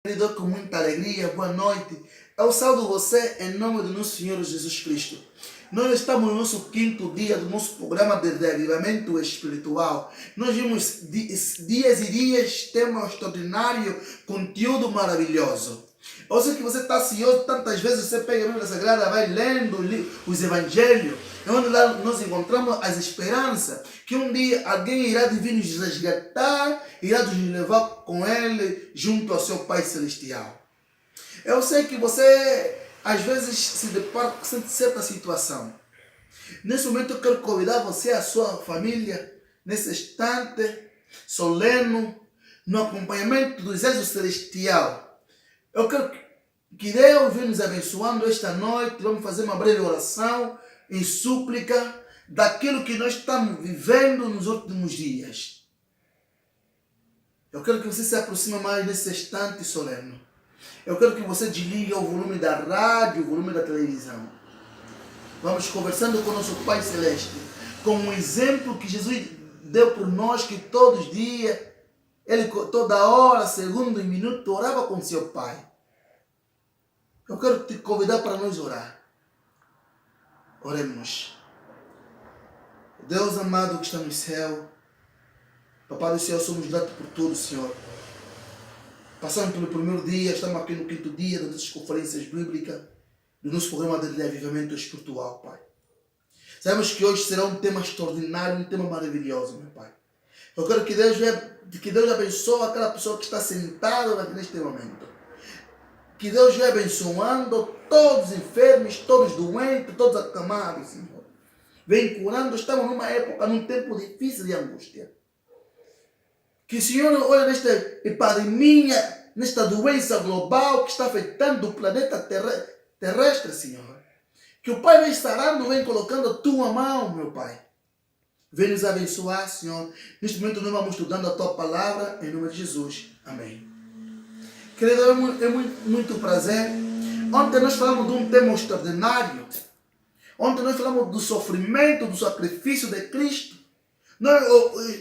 Querido, com muita alegria, boa noite. Eu saúdo você em nome do nosso Senhor Jesus Cristo. Nós estamos no nosso quinto dia do nosso programa de reavivamento espiritual. Nós vimos dias e dias, tema extraordinário, conteúdo maravilhoso. Eu sei que você está ansioso, tantas vezes você pega a Bíblia Sagrada, vai lendo os Evangelhos, onde lá nós encontramos as esperanças, que um dia alguém irá vir nos resgatar, irá nos levar com ele junto ao seu Pai Celestial. Eu sei que você às vezes se depara com certa situação. Nesse momento eu quero convidar você e a sua família, nesse instante solene, no acompanhamento do exército celestial. Eu quero que Deus venha nos abençoando esta noite. Vamos fazer uma breve oração em súplica daquilo que nós estamos vivendo nos últimos dias. Eu quero que você se aproxime mais nesse instante solene. Eu quero que você desligue o volume da rádio, o volume da televisão. Vamos conversando com o nosso Pai Celeste, com um exemplo que Jesus deu por nós, que todos os dias, Ele toda hora, segundo e minuto, orava com seu Pai. Eu quero te convidar para nós orar. Oremos. Deus amado que está no céu, Papai do céu, somos gratos por tudo, Senhor. Passando pelo primeiro dia, estamos aqui no quinto dia das nossas conferências bíblicas, do nosso programa de reavivamento espiritual, Pai. Sabemos que hoje será um tema extraordinário, um tema maravilhoso, meu Pai. Eu quero que Deus abençoe aquela pessoa que está sentada neste momento. Que Deus venha abençoando todos os enfermos, todos os doentes, todos os acamados, Senhor. Vem curando, estamos numa época, num tempo difícil de angústia. Que o Senhor olhe nesta epidemia, nesta doença global que está afetando o planeta terrestre, Senhor. Que o Pai vem sarando, vem colocando a tua mão, meu Pai. Vem nos abençoar, Senhor. Neste momento nós vamos estudando a tua palavra, em nome de Jesus. Amém. Querido, é muito prazer. Ontem nós falamos de um tema extraordinário. Ontem nós falamos do sofrimento, do sacrifício de Cristo. Nós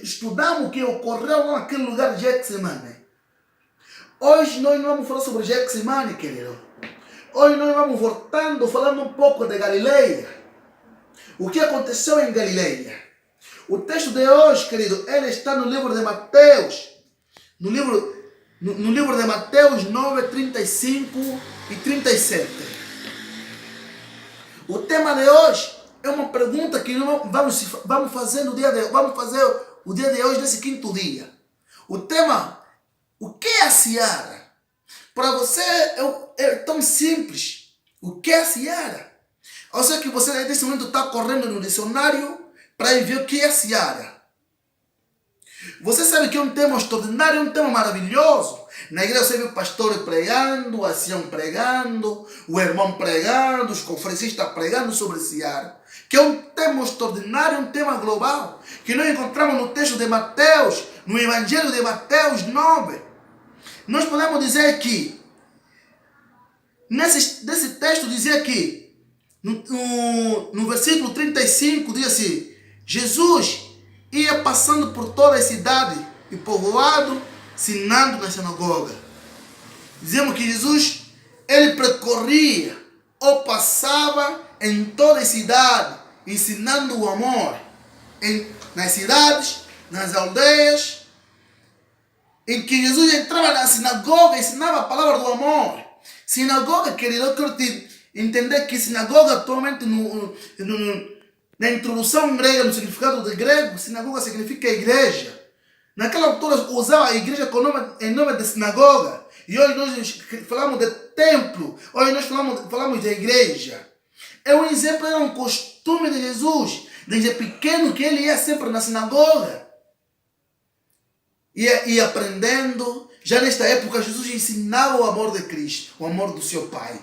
estudamos o que ocorreu lá naquele lugar de Getsemane. Hoje nós não vamos falar sobre Getsemane, querido. Hoje nós vamos voltando, falando um pouco de Galileia. O que aconteceu em Galileia. O texto de hoje, querido, ele está no livro de Mateus. No livro de Mateus 9, 35 e 37. O tema de hoje é uma pergunta que vamos fazer no dia de hoje. Vamos fazer o dia de hoje, nesse quinto dia. O tema, o que é a seara? Para você é tão simples. O que é a seara? Eu sei que você nesse momento está correndo no dicionário para ver o que é a seara. Você sabe que é um tema extraordinário, é um tema maravilhoso. Na igreja você vê o pastor pregando, o ancião pregando, o irmão pregando, os conferencistas pregando sobre seara. Que é um tema extraordinário, um tema global, que nós encontramos no texto de Mateus, no Evangelho de Mateus 9. Nós podemos dizer que, nesse texto dizia que, no versículo 35, diz assim, Jesus ia passando por toda a cidade e povoado, ensinando na sinagoga. Dizemos que Jesus, ele percorria ou passava em toda a cidade, ensinando o amor nas cidades, nas aldeias, em que Jesus entrava na sinagoga e ensinava a palavra do amor. Sinagoga, querido, eu quero te entender que sinagoga atualmente na introdução grega, no significado de grego, sinagoga significa igreja. Naquela altura usava a igreja em nome de sinagoga. E hoje nós falamos de templo. Hoje nós falamos de igreja. É um exemplo, era um costume de Jesus. Desde pequeno que ele ia sempre na sinagoga. Ia aprendendo. Já nesta época Jesus ensinava o amor de Cristo. O amor do seu Pai.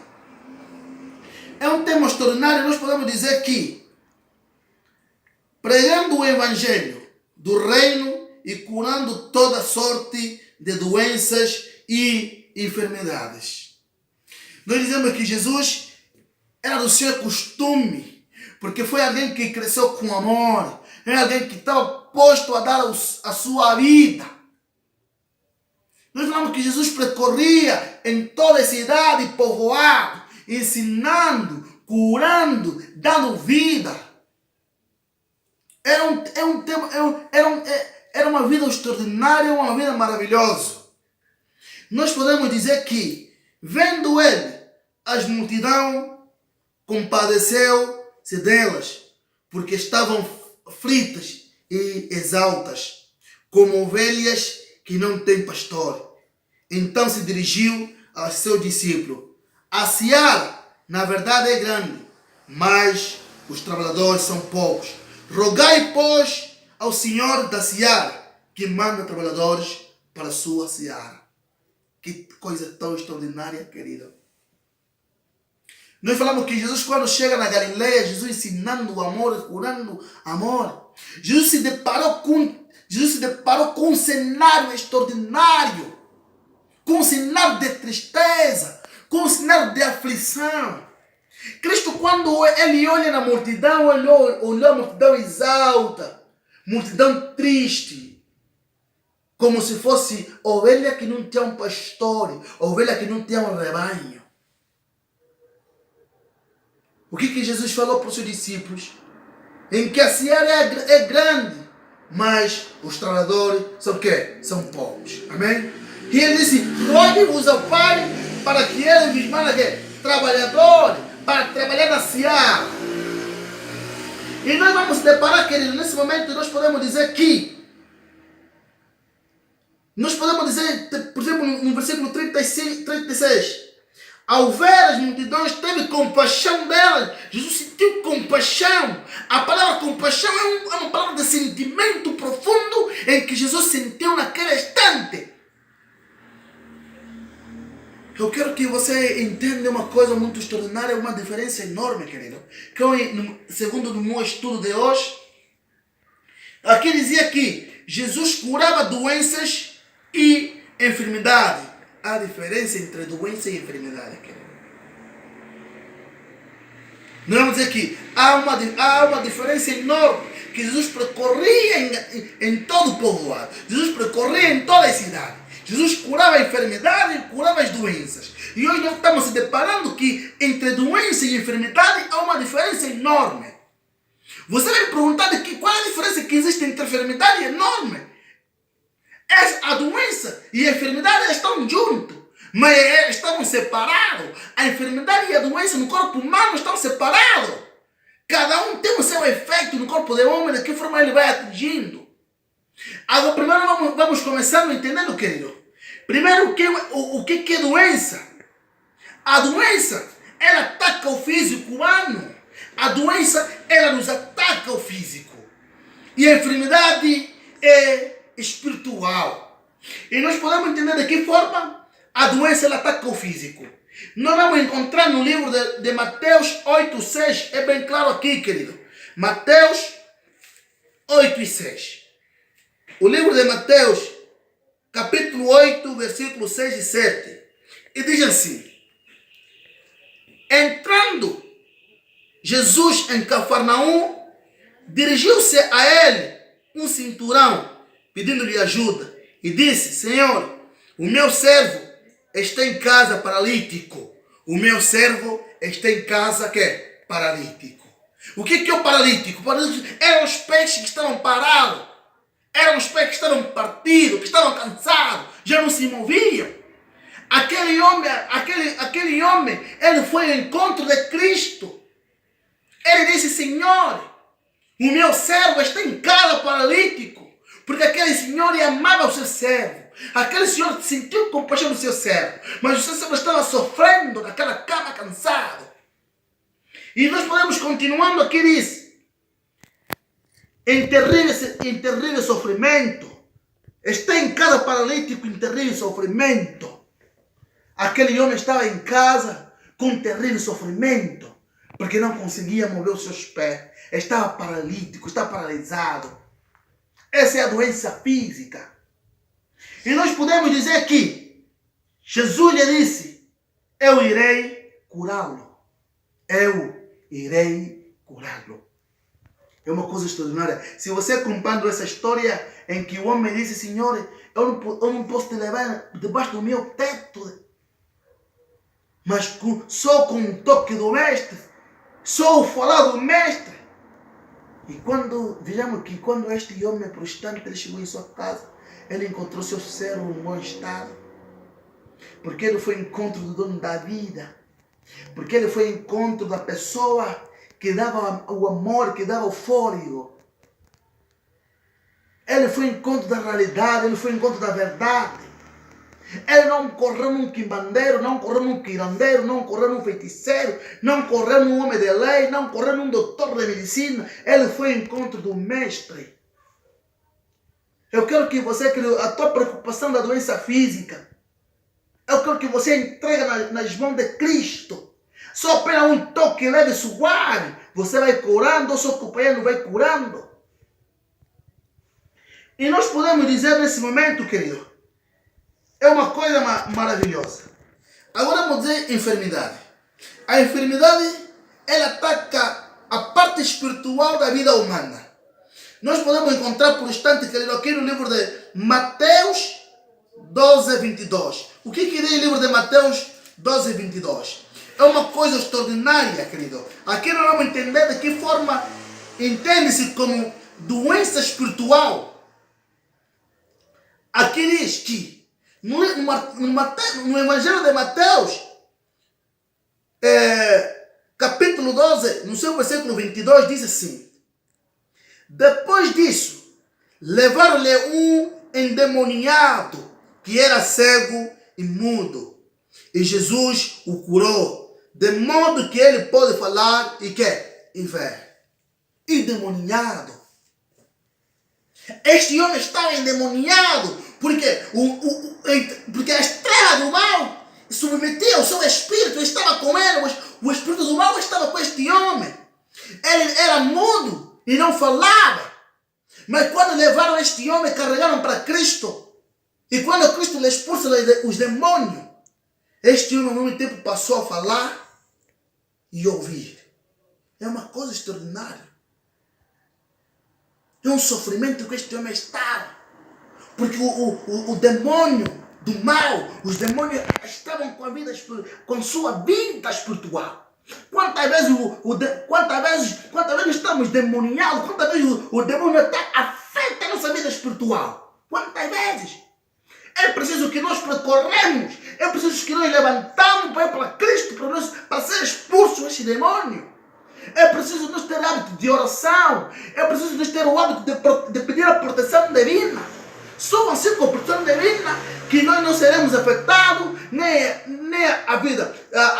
É um tema extraordinário. Nós podemos dizer que pregando o evangelho do reino e curando toda sorte de doenças e enfermidades. Nós dizemos que Jesus era do seu costume, porque foi alguém que cresceu com amor, é alguém que estava posto a dar a sua vida Nós falamos que Jesus percorria em toda a cidade e povoado, ensinando, curando, dando vida. Era uma vida extraordinária, uma vida maravilhosa. Nós podemos dizer que, vendo ele, as multidão compadeceu-se delas, porque estavam aflitas e exaltas, como ovelhas que não têm pastor. Então se dirigiu ao seu discípulo: a seara, na verdade, é grande, mas os trabalhadores são poucos. Rogai, pois, ao Senhor da seara que manda trabalhadores para a sua seara. Que coisa tão extraordinária, querido. Nós falamos que Jesus, quando chega na Galileia, Jesus ensinando o amor, curando amor. Jesus se deparou com um cenário extraordinário, com um cenário de tristeza, com um cenário de aflição. Cristo, quando ele olha na multidão, olhou a multidão exalta, multidão triste, como se fosse ovelha que não tinha um pastor, ovelha que não tinha um rebanho. O que Jesus falou para os seus discípulos? Em que a seara é grande, mas os trabalhadores são o quê? São poucos. Amém? E ele disse: rogue-vos ao Pai para que ele vos mande trabalhadores para trabalhar na seara. E nós vamos se deparar, querido, nesse momento nós podemos dizer, por exemplo, no versículo 36, ao ver as multidões, teve compaixão delas. Jesus sentiu compaixão. A palavra compaixão é uma palavra de sentimento profundo em que Jesus sentiu naquele instante. Eu quero que você entenda uma coisa muito extraordinária, uma diferença enorme, querido. Que eu, segundo o meu estudo de hoje, aqui dizia que Jesus curava doenças e enfermidade. Há diferença entre doença e enfermidade, querido. Nós vamos dizer que há uma diferença enorme. Que Jesus percorria em todo o povoado. Jesus percorria em toda a cidade. Jesus curava a enfermidade e curava as doenças. E hoje nós estamos se deparando que entre doença e enfermidade há uma diferença enorme. Você vai me perguntar qual é a diferença que existe entre enfermidade e enorme. A doença e a enfermidade estão juntos, mas estão separados. A enfermidade e a doença no corpo humano estão separados. Cada um tem o seu efeito no corpo do homem, de que forma ele vai atingindo. Agora, primeiro vamos começar entendendo, querido. Primeiro, o que é doença? A doença, ela ataca o físico humano. A doença, ela nos ataca o físico. E a enfermidade é espiritual. E nós podemos entender de que forma a doença ela ataca o físico. Nós vamos encontrar no livro de Mateus 8:6. É bem claro aqui, querido. Mateus 8:6. O livro de Mateus, capítulo 8, versículos 6 e 7. E diz assim: entrando Jesus em Cafarnaum, dirigiu-se a ele um cinturão, pedindo-lhe ajuda, e disse: Senhor, o meu servo está em casa paralítico. O meu servo está em casa paralítico. O que é o paralítico? O paralítico eram os pés que estavam parados. Eram os pés que estavam partidos, que estavam cansados, já não se moviam. Aquele homem, ele foi ao encontro de Cristo. Ele disse: Senhor, o meu servo está em casa paralítico. Porque aquele senhor amava o seu servo. Aquele senhor sentiu compaixão do seu servo. Mas o seu servo estava sofrendo naquela cama cansado. E nós podemos continuando aqui, diz: em terrível sofrimento. Está em casa paralítico em terrível sofrimento. Aquele homem estava em casa com terrível sofrimento. Porque não conseguia mover os seus pés. Estava paralítico, estava paralisado. Essa é a doença física. E nós podemos dizer que Jesus lhe disse: eu irei curá-lo. Eu irei curá-lo. É uma coisa extraordinária. Se você acompanha essa história em que o homem disse, Senhor, eu não posso te levar debaixo do meu teto, mas só com um toque do mestre, só o falar do mestre. E vejamos que quando este homem protestante ele chegou em sua casa, ele encontrou seu servo em bom estado, porque ele foi ao encontro do dono da vida, porque ele foi ao encontro da pessoa que dava o amor, que dava o fôlego. Ele foi ao encontro da realidade, ele foi ao encontro da verdade. Ele não correu num quimbandeiro, não correu num quirandeiro, não correu num feiticeiro, não correu num homem de lei, não correu num doutor de medicina. Ele foi ao encontro do mestre. Eu quero que você, querido, a tua preocupação da doença física, eu quero que você entregue nas mãos de Cristo. Só apenas um toque leve suave, você vai curando, o seu companheiro vai curando. E nós podemos dizer nesse momento, querido, é uma coisa maravilhosa. Agora vamos dizer enfermidade. A enfermidade, ela ataca a parte espiritual da vida humana. Nós podemos encontrar por instante, querido, aqui no livro de Mateus 12, 22. O que diz o livro de Mateus 12, 22? É uma coisa extraordinária, querido. Aqui nós vamos entender de que forma entende-se como doença espiritual. Aqui diz que no Evangelho de Mateus, capítulo 12, no seu versículo 22, diz assim: depois disso, levaram-lhe um endemoniado que era cego e mudo. E Jesus o curou, de modo que ele pode falar e ver. Endemoniado. Este homem estava endemoniado porque a estrela do mal submetia o seu espírito, estava com ele, o espírito do mal estava com este homem. Ele era mudo e não falava. Mas quando levaram este homem, carregaram para Cristo. E quando Cristo lhe expulsa os demônios, este homem ao mesmo tempo passou a falar e ouvir. É uma coisa extraordinária. É um sofrimento que este homem estava. Porque o demônio do mal, os demônios estavam com sua vida espiritual. Quantas vezes estamos demoniados, quantas vezes o demônio afeta a nossa vida espiritual? Quantas vezes? É preciso que nós percorremos, é preciso que nós levantamos para ir para Cristo, para ser expulso este demônio. É preciso nós ter hábito de oração, é preciso nós ter o hábito de pedir a proteção divina. Só assim com a proteção divina que nós não seremos afetados, nem a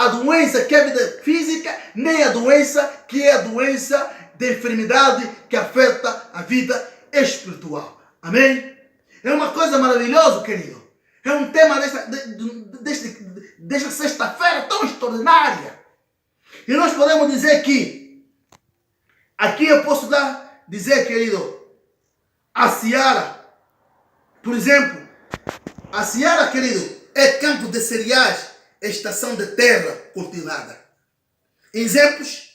doença que é a vida física, nem a doença que é a doença de enfermidade que afeta a vida espiritual. Amém? É uma coisa maravilhosa, querido. É um tema desta sexta-feira tão extraordinária. E nós podemos dizer que, aqui eu posso dizer, querido, a seara, por exemplo, a seara, querido, é campo de cereais, estação de terra cultivada. Exemplos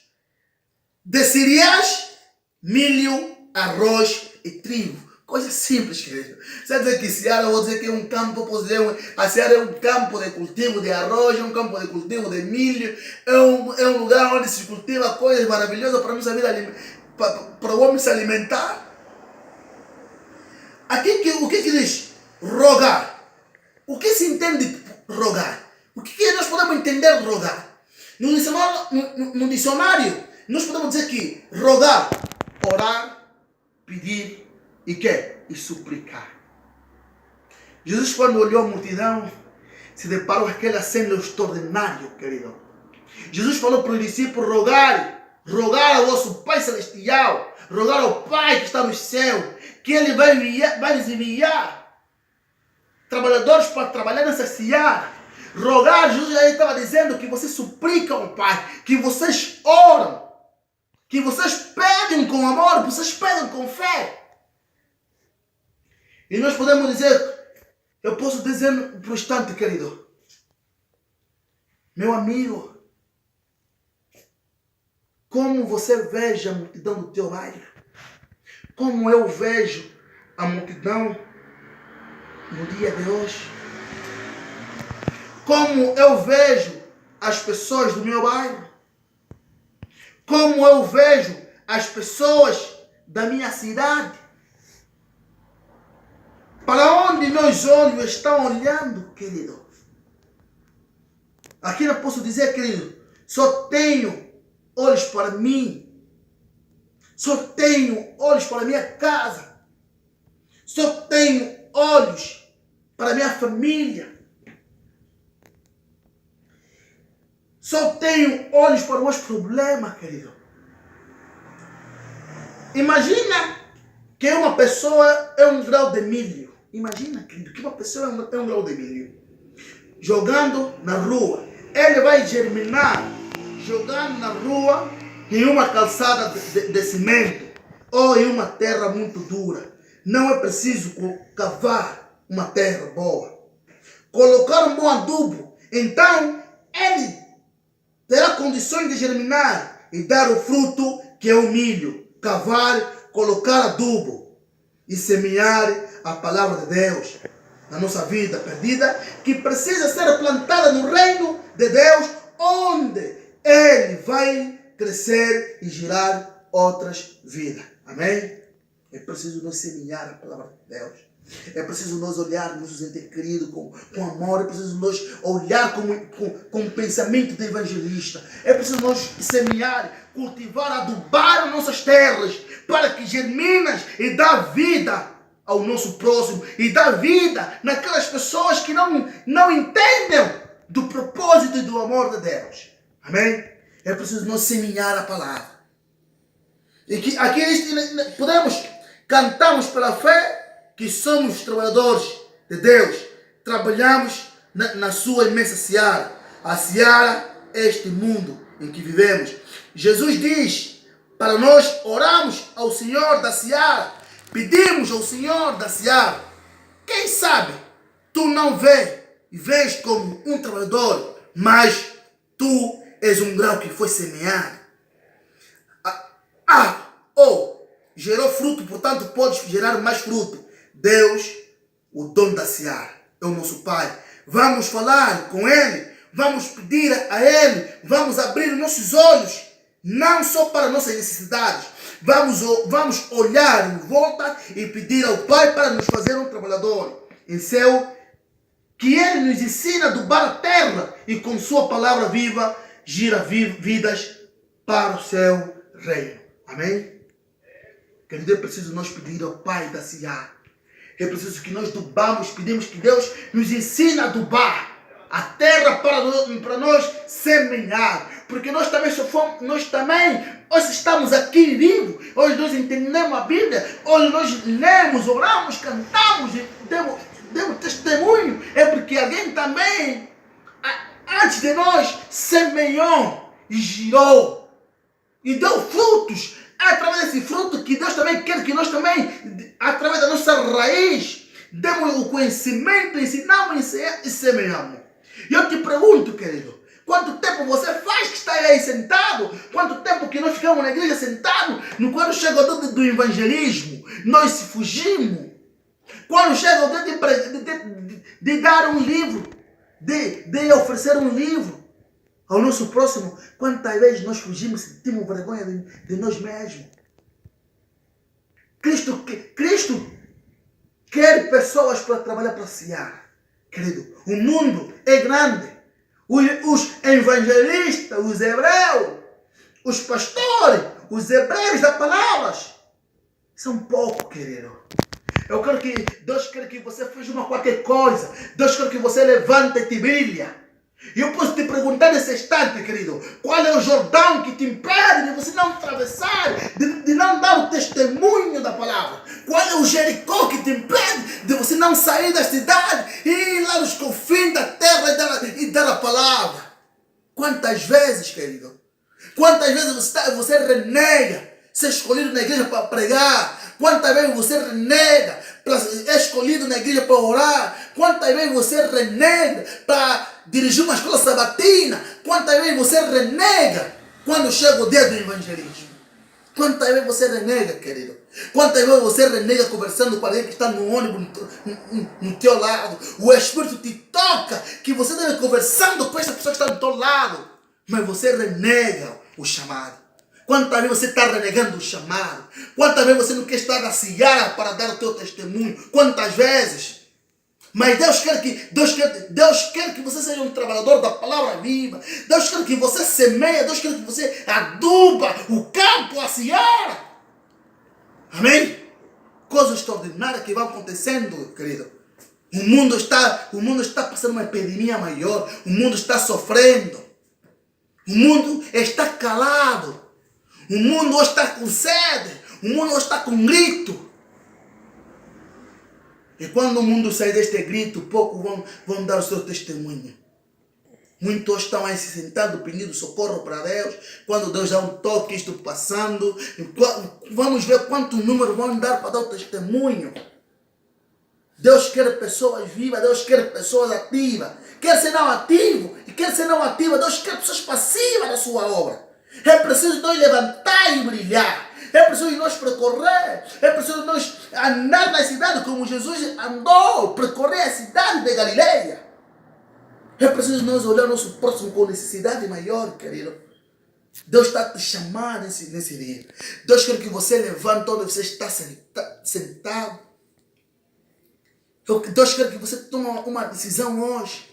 de cereais, milho, arroz e trigo. Coisa simples, querido. Você dizer que seara, eu vou dizer que é um campo, a seara é um campo de cultivo de arroz, é um campo de cultivo de milho, é um lugar onde se cultiva coisas maravilhosas para a nossa vida, para o homem se alimentar. Aqui, o que diz? Rogar. O que se entende rogar? O que nós podemos entender rogar? No dicionário, nós podemos dizer que rogar, orar, pedir e suplicar. Jesus, quando olhou a multidão, se deparou com aquela cena extraordinária, querido. Jesus falou para os discípulos rogar ao vosso Pai Celestial, rogar ao Pai que está no céu, que Ele vai lhes enviar trabalhadores para trabalhar nessa seara. Rogar, Jesus já estava dizendo que vocês suplicam ao Pai, que vocês oram, que vocês pedem com amor, vocês pedem com fé. E nós podemos dizer, eu posso dizer por instante, querido, meu amigo, como você veja a multidão do teu bairro, como eu vejo a multidão no dia de hoje, como eu vejo as pessoas do meu bairro, como eu vejo as pessoas da minha cidade. Para onde meus olhos estão olhando, querido? Aqui eu posso dizer, querido, só tenho olhos para mim. Só tenho olhos para a minha casa. Só tenho olhos para a minha família. Só tenho olhos para os meus problemas, querido. Imagina que uma pessoa é um grão de milho. Imagina, querido, que uma pessoa é um grão de milho. Jogando na rua. Ele vai germinar jogando na rua em uma calçada de cimento ou em uma terra muito dura. Não é preciso cavar uma terra boa. Colocar um bom adubo. Então, ele terá condições de germinar e dar o fruto que é o milho. Cavar, colocar adubo e semear a palavra de Deus na nossa vida perdida, que precisa ser plantada no reino de Deus, onde Ele vai crescer e gerar outras vidas. Amém? É preciso nós semear a palavra de Deus. É preciso nós olharmos os entes queridos com amor. É preciso nós olhar com pensamento de evangelista. É preciso nós semear, cultivar, adubar as nossas terras para que germinem e dá vida ao nosso próximo e dá vida naquelas pessoas que não entendem do propósito e do amor de Deus. Amém? É preciso nós semear a palavra. E que aqui podemos cantamos pela fé que somos trabalhadores de Deus. Trabalhamos na sua imensa seara. A seara é este mundo em que vivemos. Jesus diz para nós orarmos ao Senhor da seara. Pedimos ao Senhor da seara. Quem sabe tu não vês como um trabalhador, mas tu és um grão que foi semeado. Gerou fruto, portanto podes gerar mais fruto. Deus, o dono da seara, é o nosso Pai. Vamos falar com Ele, vamos pedir a Ele, vamos abrir nossos olhos, não só para nossas necessidades. Vamos olhar em volta e pedir ao Pai para nos fazer um trabalhador em céu, que Ele nos ensina a adubar a terra e com sua palavra viva gira vidas para o seu reino. Amém? Querido, é preciso nós pedir ao Pai da seara. É preciso que nós pedimos que Deus nos ensine a adubar a terra para nós semear. Porque nós também hoje estamos aqui vivos, hoje nós entendemos a Bíblia, hoje nós lemos, oramos, cantamos, demos testemunho. É porque alguém também, antes de nós, semeou e girou e deu frutos. É através desse fruto que Deus também quer que nós também, através da nossa raiz, demos o conhecimento, ensinamos e semeamos. E eu te pergunto, querido, quanto tempo você faz que está aí sentado? Quanto tempo que nós ficamos na igreja sentados? Quando chega o dia do evangelismo, nós fugimos. Quando chega o dia de dar um livro, de oferecer um livro ao nosso próximo, quantas vezes nós fugimos, sentimos vergonha de nós mesmos. Cristo quer pessoas para trabalhar para a seara. Querido, o mundo é grande. Os evangelistas, os hebreus, os pastores, os hebreus da palavra são poucos, querido. Deus quer que você faça qualquer coisa. Deus quer que você levante e te brilhe. E eu posso te perguntar nesse instante, querido, qual é o Jordão que te impede de você não atravessar, de não dar o testemunho da palavra? Qual é o Jericó que te impede de você não sair da cidade e ir lá nos confins da terra e dar a palavra? Quantas vezes, querido? Quantas vezes você renega ser escolhido na igreja para pregar? Quantas vezes você renega para ser escolhido na igreja para orar? Quantas vezes você renega para dirigir uma escola sabatina? Quantas vezes você renega quando chega o dia do evangelismo? Quantas vezes você renega, querido? Quantas vezes você renega conversando com alguém que está no ônibus no teu lado? O Espírito te toca que você deve conversando com essa pessoa que está do teu lado. Mas você renega o chamado. Quantas vezes você está renegando o chamado? Quantas vezes você não quer estar na seara para dar o teu testemunho? Quantas vezes? Mas Deus quer que você seja um trabalhador da palavra viva. Deus quer que você semeie. Deus quer que você aduba o campo, a seara. Amém? Coisas extraordinárias que vão acontecendo, querido. O mundo está passando uma epidemia maior. O mundo está sofrendo. O mundo está calado. O mundo está com sede. O mundo está com grito. E quando o mundo sair deste grito, poucos vão dar o seu testemunho. Muitos estão aí se sentados pedindo socorro para Deus. Quando Deus dá um toque, isto passando. Vamos ver quantos números vão dar para dar o testemunho. Deus quer pessoas vivas, Deus quer pessoas ativas. Quer ser não ativo e quer ser não ativa, Deus quer pessoas passivas na sua obra. É preciso nós levantar e brilhar. É preciso nós percorrer. É preciso nós andar na cidade como Jesus andou, percorrer a cidade de Galileia. É preciso nós olhar o nosso próximo com necessidade maior, querido. Deus está te chamando nesse dia. Deus quer que você levante onde você está sentado. Deus quer que você tome uma decisão hoje.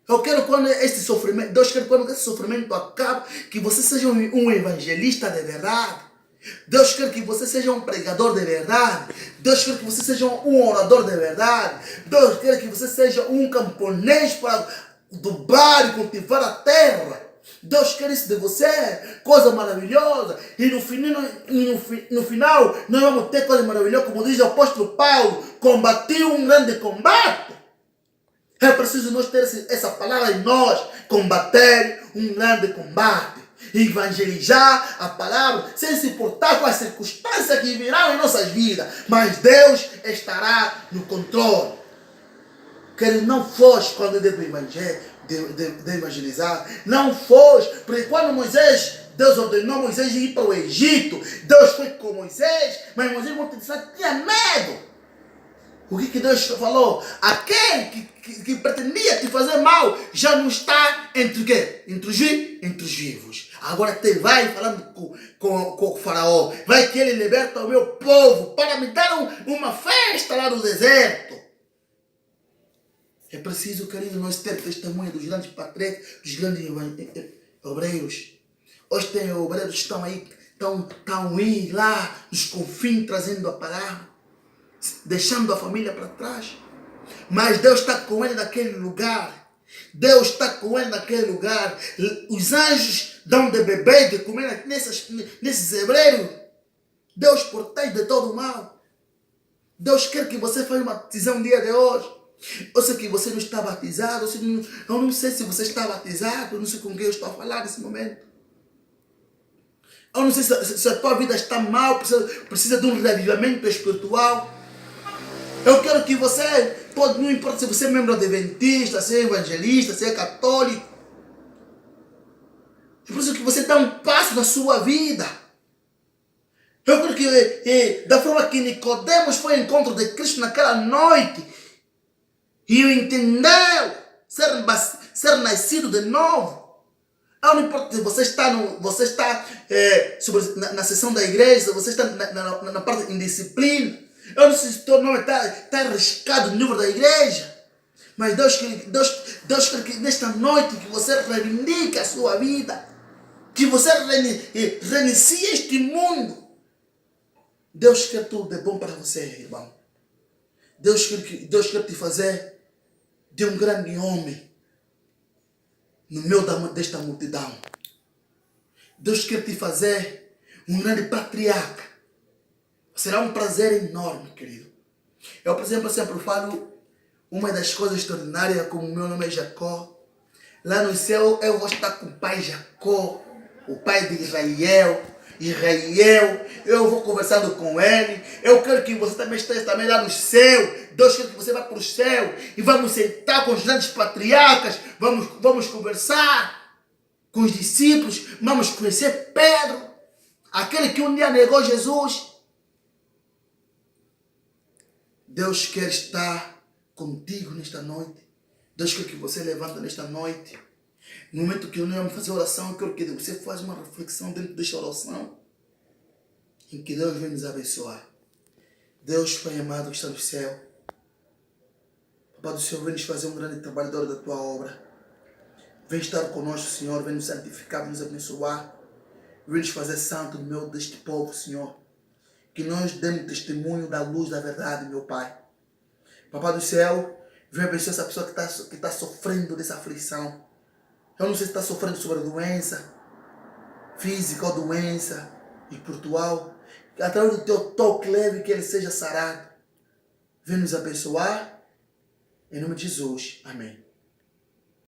Eu quero quando este sofrimento, Deus quer quando esse sofrimento acabe, que você seja um evangelista de verdade. Deus quer que você seja um pregador de verdade. Deus quer que você seja um orador de verdade. Deus quer que você seja um camponês para adubar e cultivar a terra. Deus quer isso de você, coisa maravilhosa. E no final nós vamos ter coisa maravilhosa, como diz o apóstolo Paulo: combati um grande combate. É preciso nós ter essa palavra em nós, combater um grande combate. Evangelizar a palavra, sem se importar com as circunstâncias que virão em nossas vidas, mas Deus estará no controle. Que Ele não foge quando deve evangelizar, não foge, porque quando Deus ordenou Moisés ir para o Egito, Deus foi com Moisés, mas Moisés tinha medo. O que Deus falou? Aquele que pretendia te fazer mal já não está entre o quê? Entre os vivos. Agora te vai falando com o faraó. Vai que ele liberta o meu povo para me dar uma festa lá no deserto. É preciso, querido, nós ter testemunho dos grandes patriarcas, dos grandes obreiros. Hoje tem obreiros que estão aí, estão aí lá nos confins trazendo a palavra, deixando a família para trás. Mas Deus está com ele naquele lugar. Deus está com ele naquele lugar. Os anjos dão de beber, de comer nesses hebreiros. Deus protege de todo o mal. Deus quer que você faça uma decisão no dia de hoje. Eu sei que você não está batizado. Eu não sei se você está batizado. Eu não sei com quem eu estou a falar nesse momento. Eu não sei se a tua vida está mal, precisa de um revivimento espiritual. Eu quero que você, não importa se você é membro adventista, se é evangelista, se é católico. É por isso que você dá um passo na sua vida. Eu quero que, da forma que Nicodemos foi ao encontro de Cristo naquela noite, e entendeu ser nascido de novo. Não importa se você está na sessão da igreja, se você está na parte de indisciplina. Eu não sei se o teu nome está arriscado no livro da igreja. Mas Deus quer que nesta noite que você reivindique a sua vida. Que você reinicie este mundo. Deus quer tudo de bom para você, irmão. Deus quer te fazer de um grande homem no meio desta multidão. Deus quer te fazer um grande patriarca. Será um prazer enorme, querido. Eu, por exemplo, sempre falo uma das coisas extraordinárias, como o meu nome é Jacó. Lá no céu eu vou estar com o pai Jacó, o pai de Israel. Eu vou conversando com ele. Eu quero que você também esteja também lá no céu. Deus quer que você vá para o céu. E vamos sentar com os grandes patriarcas. Vamos conversar com os discípulos. Vamos conhecer Pedro. aquele que um dia negou Jesus, Deus quer estar contigo nesta noite. Deus quer que você levanta nesta noite. No momento que nós vamos fazer oração, eu quero que você faça uma reflexão dentro desta oração, em que Deus vai nos abençoar. Deus, Pai amado que está no céu, Papai do Senhor, vem nos fazer um grande trabalho da hora da Tua obra. Vem estar conosco, Senhor, vem nos santificar, vem nos abençoar. Vem nos fazer santo no meio deste povo, Senhor. Que nós demos testemunho da luz da verdade, meu Pai. Papai do céu, vem abençoar essa pessoa que está sofrendo dessa aflição. Eu não sei se está sofrendo sobre a doença física ou doença espiritual. Através do teu toque leve que ele seja sarado. Vem nos abençoar. Em nome de Jesus. Amém.